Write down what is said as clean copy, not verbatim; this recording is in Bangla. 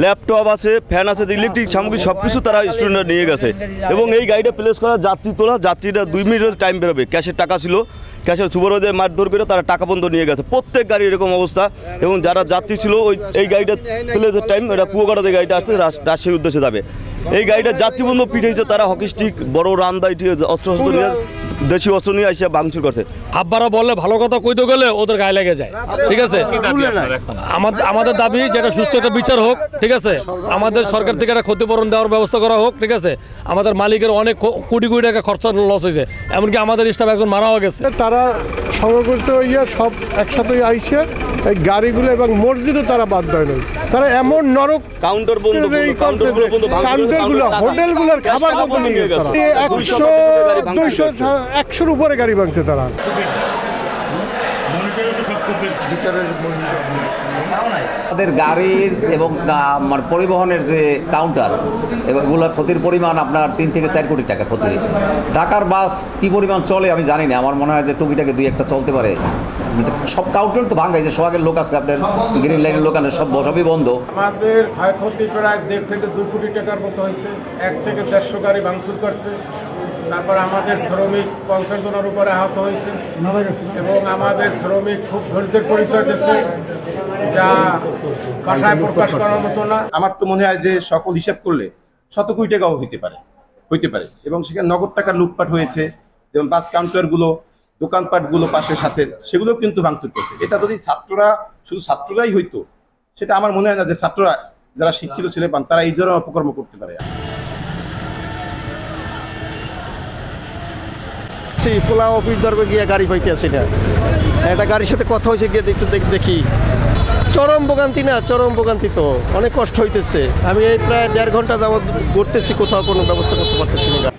ল্যাপটপ আছে, ফ্যান আছে, ইলেকট্রিক সামগ্রী সব কিছু তারা স্টুডেন্টরা নিয়ে গেছে। এবং এই গাড়িটা প্লেস করা যাত্রী তোলা, যাত্রীরা 2 মিনিটের টাইম বেরোবে। ক্যাশের টাকা ছিল, ক্যাশের সুপারভাইজার মারধর করে তারা টাকা বন্ধ নিয়ে গেছে। প্রত্যেক গাড়ি এরকম অবস্থা। এবং যারা যাত্রী ছিল এই গাড়িটা প্লেসের টাইম, এটা কুয়াকাটাতে গাড়িটা আসছে রাজশাহীর উদ্দেশ্যে যাবে। এই গাড়িটা যাত্রীবন্ধ পিঠেছে, তারা হকি স্টিক, বড় রান্দা, অস্ত্র নিয়ে, দেশি অস্ত্র নিয়ে আসে ভাঙচুর করছে। আব্বারা বললে ভালো কথা কইতে গেলে ওদের গায়ে লেগে যায়। ঠিক আছে, আমাদের দাবি যেটা সুস্থ একটা বিচার হোক। ঠিক আছে, আমাদের সরকার থেকে একটা ক্ষতিপূরণ দেওয়ার ব্যবস্থা করা হোক। ঠিক আছে, আমাদের মালিকের অনেক কোটি কোটি টাকা খরচা লস হয়েছে, এমনকি আমাদের স্টাফ একজন মারাও গেছে। তারা সংগঠিত হইয়া সব একসাথে আইসে এই গাড়িগুলো এবং মসজিদও তারা বাদ দেয় নাই। তারা এমন নরক কাউন্টার বন্ধ, কাউন্টারগুলো, হোটেলগুলোর খাবার বন্ধ নিয়ে গেছে। 100, 200, 100-র উপরে গাড়ি ভাঙছে তারা। আমাদের গাড়ির এবং পরিবহনের যে কাউন্টার এগুলোর ক্ষতির পরিমাণ আপনার 3 থেকে 4 কোটি টাকা ক্ষতি হয়েছে। ঢাকার বাস কি পরিমাণ চলে আমি জানি না, আমার মনে হয় যে টুকিটাকে 2-1টা চলতে পারে। সব কাউন্টার তো ভাঙা, যে সোহাগের লোক আছে, আপনার গ্রিন লাইনের লোক আছে, সবই বন্ধ। আমাদের ক্ষয়ক্ষতি প্রায় 1.5 থেকে 2 কোটি টাকার মতো হয়েছে। 1 থেকে 150 গাড়ি ভাঙচুর করছে। তারপর আমাদের শ্রমিক 50 জনের উপরে আহত হয়েছে এবং আমাদের শ্রমিক খুব ধৈর্যের পরিচয় দিচ্ছে, যা ভাষায় প্রকাশ করার মতো না। আমার তো মনে হয় যে সকল হিসাব করলে 100 কোটি টাকাও হইতে পারে এবং সেখানে নগদ টাকা লুটপাট হয়েছে। যেমন বাস কাউন্টারগুলো, দোকানপাটগুলো পাশের সাথে, সেগুলো কিন্তু ভাঙচুর করছে। এটা যদি শুধু ছাত্ররাই হইতো, সেটা আমার মনে হয় না যে ছাত্ররা যারা শিক্ষিত ছেলে পান তারা এই ধরনের অপকর্ম করতে পারে। পোলা অফিস ধরবে গিয়ে গাড়ি পাইতে আসি না, একটা গাড়ির সাথে কথা হয়েছে গিয়ে একটু দেখি। চরম ভোগান্তি না, চরম ভোগান্তি, তো অনেক কষ্ট হইতেছে। আমি এই প্রায় 1.5 ঘন্টা যাবত ঘুরতেছি, কোথাও কোনো ব্যবস্থা করতে পারতেছি না।